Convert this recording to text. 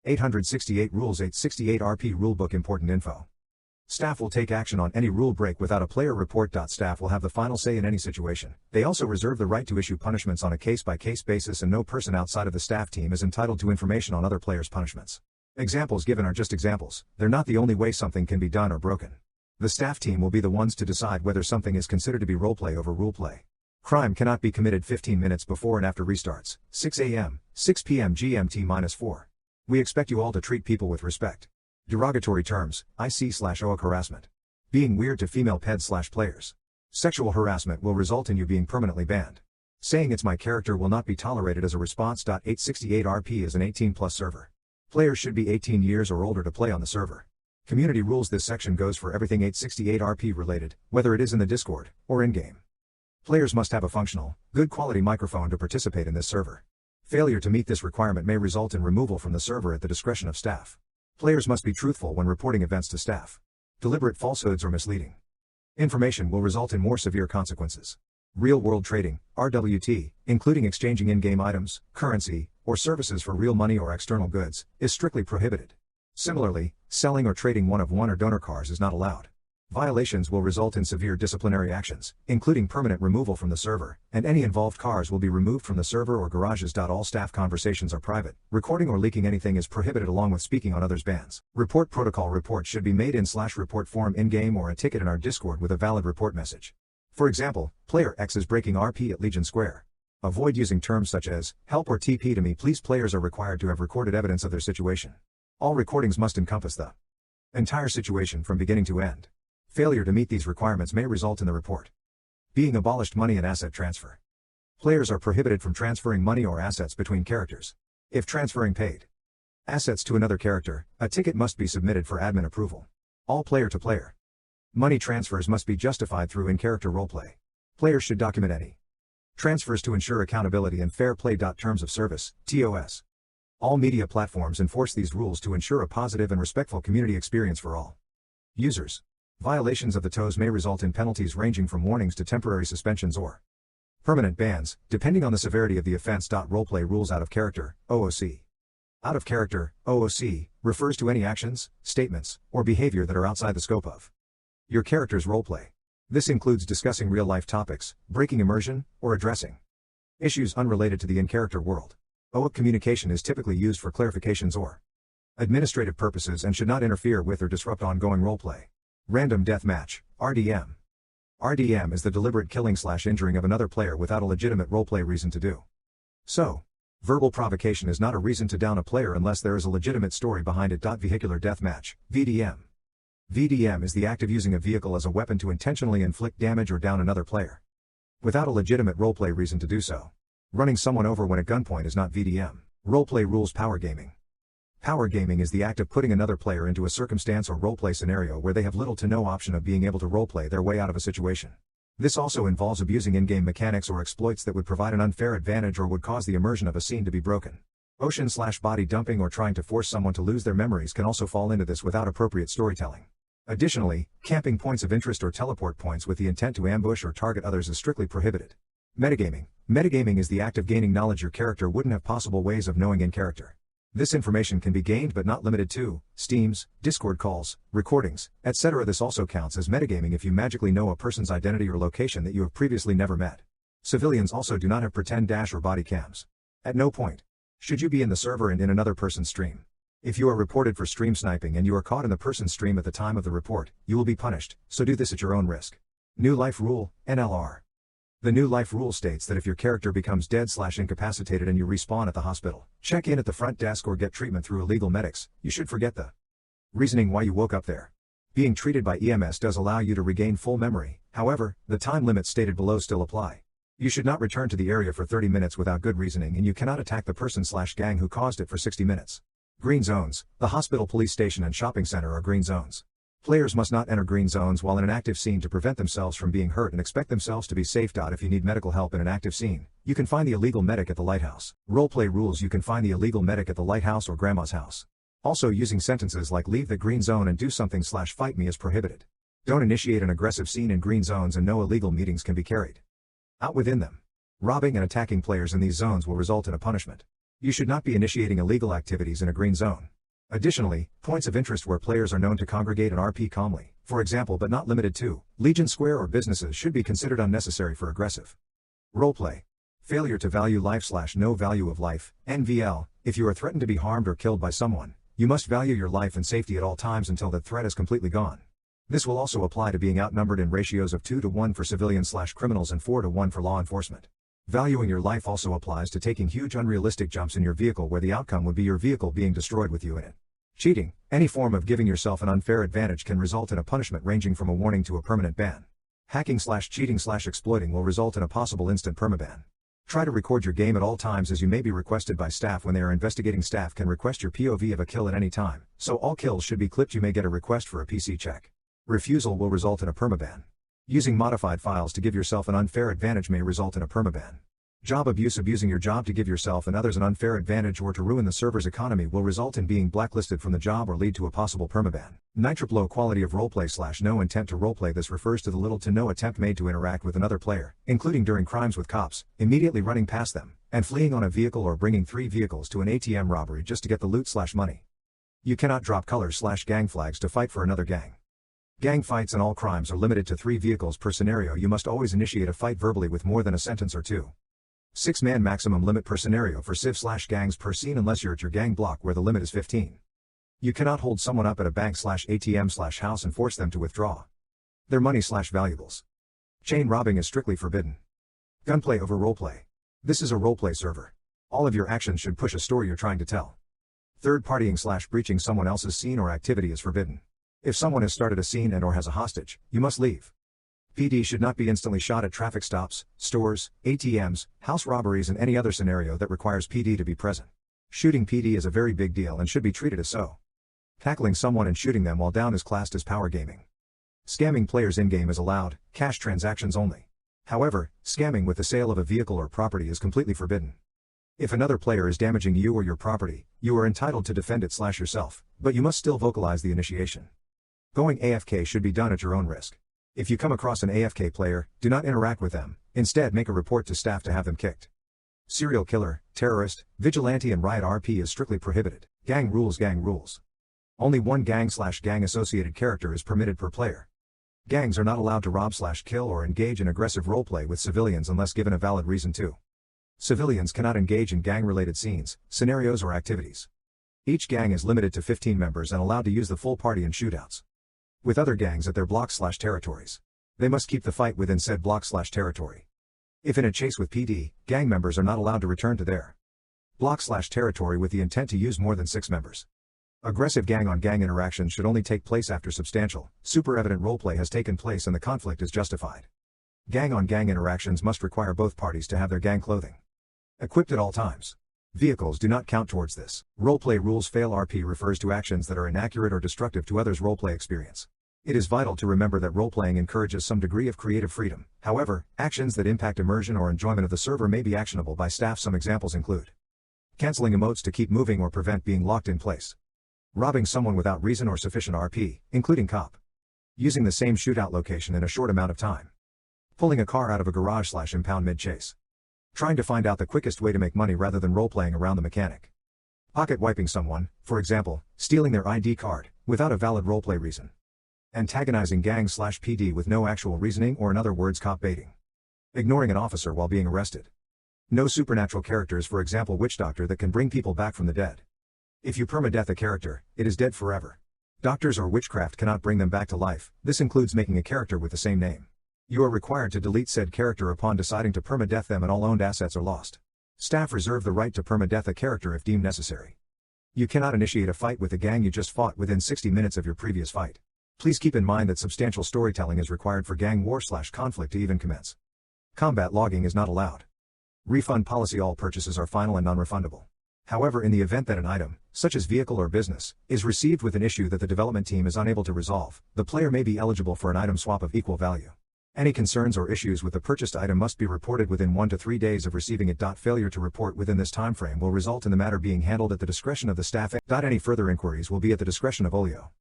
868 Rules 868 RP Rulebook Important info. Staff will take action on any rule break without a player report. Staff will have the final say in any situation. They also reserve the right to issue punishments on a case-by-case basis, and no person outside of the staff team is entitled to information on other players' punishments. Examples given are just examples. They're not the only way something can be done or broken. The staff team will be the ones to decide whether something is considered to be roleplay over rule play. Crime cannot be committed 15 minutes before and after restarts, 6 a.m., 6 p.m. GMT-4. We expect you all to treat people with respect. Derogatory terms, IC/OAK harassment. Being weird to female ped/players. Sexual harassment will result in you being permanently banned. Saying it's my character will not be tolerated as a response. 868 RP is an 18+ server. Players should be 18 years or older to play on the server. Community rules. This section goes for everything 868 RP related, whether it is in the Discord or in-game. Players must have a functional, good quality microphone to participate in this server. Failure to meet this requirement may result in removal from the server at the discretion of staff. Players must be truthful when reporting events to staff. Deliberate falsehoods or misleading information will result in more severe consequences. Real-world trading, RWT, including exchanging in-game items, currency, or services for real money or external goods, is strictly prohibited. Similarly, selling or trading one-of-one or donor cars is not allowed. Violations will result in severe disciplinary actions, including permanent removal from the server, and any involved cars will be removed from the server or garages. All staff conversations are private. Recording or leaking anything is prohibited, along with speaking on others' bans. Report protocol. Reports should be made in /report form in-game or a ticket in our Discord with a valid report message. For example, player X is breaking RP at Legion Square. Avoid using terms such as, help or TP to me please. Players are required to have recorded evidence of their situation. All recordings must encompass the entire situation from beginning to end. Failure to meet these requirements may result in the report being abolished. Money and asset transfer. Players are prohibited from transferring money or assets between characters. If transferring paid assets to another character, a ticket must be submitted for admin approval. All player-to-player money transfers must be justified through in-character roleplay. Players should document any transfers to ensure accountability and fair play. Terms of service, TOS. All media platforms enforce these rules to ensure a positive and respectful community experience for all users. Violations of the TOS may result in penalties ranging from warnings to temporary suspensions or permanent bans, depending on the severity of the offense. Roleplay rules. Out of character, OOC. Out of character, OOC, refers to any actions, statements, or behavior that are outside the scope of your character's roleplay. This includes discussing real-life topics, breaking immersion, or addressing issues unrelated to the in-character world. OOC communication is typically used for clarifications or administrative purposes and should not interfere with or disrupt ongoing roleplay. Random death match, RDM. RDM is the deliberate killing/injuring of another player without a legitimate roleplay reason to do so. Verbal provocation is not a reason to down a player unless there is a legitimate story behind it. Vehicular death match, VDM. VDM is the act of using a vehicle as a weapon to intentionally inflict damage or down another player without a legitimate roleplay reason to do so. Running someone over when at gunpoint is not VDM. Roleplay rules. Power gaming. Power gaming is the act of putting another player into a circumstance or roleplay scenario where they have little to no option of being able to roleplay their way out of a situation. This also involves abusing in-game mechanics or exploits that would provide an unfair advantage or would cause the immersion of a scene to be broken. Ocean/body dumping or trying to force someone to lose their memories can also fall into this without appropriate storytelling. Additionally, camping points of interest or teleport points with the intent to ambush or target others is strictly prohibited. Metagaming. Metagaming is the act of gaining knowledge your character wouldn't have possible ways of knowing in character. This information can be gained but not limited to Steams, Discord calls, recordings, etc. This also counts as metagaming if you magically know a person's identity or location that you have previously never met. Civilians also do not have pretend dash or body cams. At no point should you be in the server and in another person's stream. If you are reported for stream sniping and you are caught in the person's stream at the time of the report, you will be punished, so do this at your own risk. New Life Rule, NLR. The New Life Rule states that if your character becomes dead/incapacitated and you respawn at the hospital, check in at the front desk or get treatment through illegal medics, you should forget the reasoning why you woke up there. Being treated by EMS does allow you to regain full memory, however, the time limits stated below still apply. You should not return to the area for 30 minutes without good reasoning, and you cannot attack the person/gang who caused it for 60 minutes. Green zones. The hospital, police station and shopping center are green zones. Players must not enter green zones while in an active scene to prevent themselves from being hurt and expect themselves to be safe. If you need medical help in an active scene, you can find the illegal medic at the lighthouse. Roleplay rules. You can find the illegal medic at the lighthouse or grandma's house. Also, using sentences like leave the green zone and do something/fight me is prohibited. Don't initiate an aggressive scene in green zones, and no illegal meetings can be carried out within them. Robbing and attacking players in these zones will result in a punishment. You should not be initiating illegal activities in a green zone. Additionally, points of interest where players are known to congregate and RP calmly, for example but not limited to, Legion Square or businesses should be considered unnecessary for aggressive roleplay. Failure to value life/no value of life, NVL. If you are threatened to be harmed or killed by someone, you must value your life and safety at all times until that threat is completely gone. This will also apply to being outnumbered in ratios of 2 to 1 for civilians/criminals and 4 to 1 for law enforcement. Valuing your life also applies to taking huge unrealistic jumps in your vehicle where the outcome would be your vehicle being destroyed with you in it. Cheating, any form of giving yourself an unfair advantage can result in a punishment ranging from a warning to a permanent ban. Hacking/cheating/exploiting will result in a possible instant permaban. Try to record your game at all times as you may be requested by staff when they are investigating. Staff can request your POV of a kill at any time, so all kills should be clipped. You may get a request for a PC check. Refusal will result in a permaban. Using modified files to give yourself an unfair advantage may result in a permaban. Job abuse, abusing your job to give yourself and others an unfair advantage or to ruin the server's economy will result in being blacklisted from the job or lead to a possible permaban. Low quality of roleplay/no intent to roleplay. This refers to the little to no attempt made to interact with another player, including during crimes with cops, immediately running past them, and fleeing on a vehicle or bringing 3 vehicles to an ATM robbery just to get the loot/money. You cannot drop colors/gang flags to fight for another gang. Gang fights and all crimes are limited to 3 vehicles per scenario. You must always initiate a fight verbally with more than a sentence or 2. 6-man maximum limit per scenario for civ/gangs per scene unless you're at your gang block where the limit is 15. You cannot hold someone up at a bank/ATM/house and force them to withdraw their money/valuables. Chain robbing is strictly forbidden. Gunplay over roleplay. This is a roleplay server. All of your actions should push a story you're trying to tell. Third partying/breaching someone else's scene or activity is forbidden. If someone has started a scene and or has a hostage, you must leave. PD should not be instantly shot at traffic stops, stores, ATMs, house robberies and any other scenario that requires PD to be present. Shooting PD is a very big deal and should be treated as so. Tackling someone and shooting them while down is classed as power gaming. Scamming players in-game is allowed, cash transactions only. However, scamming with the sale of a vehicle or property is completely forbidden. If another player is damaging you or your property, you are entitled to defend it/yourself, but you must still vocalize the initiation. Going AFK should be done at your own risk. If you come across an AFK player, do not interact with them, instead make a report to staff to have them kicked. Serial killer, terrorist, vigilante and riot RP is strictly prohibited. Gang rules. Only one gang/gang associated character is permitted per player. Gangs are not allowed to rob/kill or engage in aggressive roleplay with civilians unless given a valid reason to. Civilians cannot engage in gang-related scenes, scenarios or activities. Each gang is limited to 15 members and allowed to use the full party in shootouts with other gangs at their blocks/territories. They must keep the fight within said block/territory. If in a chase with PD, gang members are not allowed to return to their block/territory with the intent to use more than 6 members. Aggressive gang-on-gang interactions should only take place after substantial, super evident roleplay has taken place and the conflict is justified. Gang-on-gang interactions must require both parties to have their gang clothing equipped at all times. Vehicles do not count towards this. Roleplay rules. Fail RP refers to actions that are inaccurate or destructive to others' roleplay experience. It is vital to remember that roleplaying encourages some degree of creative freedom. However, actions that impact immersion or enjoyment of the server may be actionable by staff. Some examples include canceling emotes to keep moving or prevent being locked in place. Robbing someone without reason or sufficient RP, including cop. Using the same shootout location in a short amount of time. Pulling a car out of a garage/impound mid-chase. Trying to find out the quickest way to make money rather than roleplaying around the mechanic. Pocket wiping someone, for example, stealing their ID card, without a valid roleplay reason. Antagonizing gangs/PD with no actual reasoning or in other words cop baiting. Ignoring an officer while being arrested. No supernatural characters, for example witch doctor that can bring people back from the dead. If you permadeath a character, it is dead forever. Doctors or witchcraft cannot bring them back to life. This includes making a character with the same name. You are required to delete said character upon deciding to permadeath them and all owned assets are lost. Staff reserve the right to permadeath a character if deemed necessary. You cannot initiate a fight with the gang you just fought within 60 minutes of your previous fight. Please keep in mind that substantial storytelling is required for gang war/conflict to even commence. Combat logging is not allowed. Refund policy. All purchases are final and non-refundable. However, in the event that an item, such as vehicle or business, is received with an issue that the development team is unable to resolve, the player may be eligible for an item swap of equal value. Any concerns or issues with the purchased item must be reported within 1 to 3 days of receiving it. Failure to report within this timeframe will result in the matter being handled at the discretion of the staff. Any further inquiries will be at the discretion of Olio.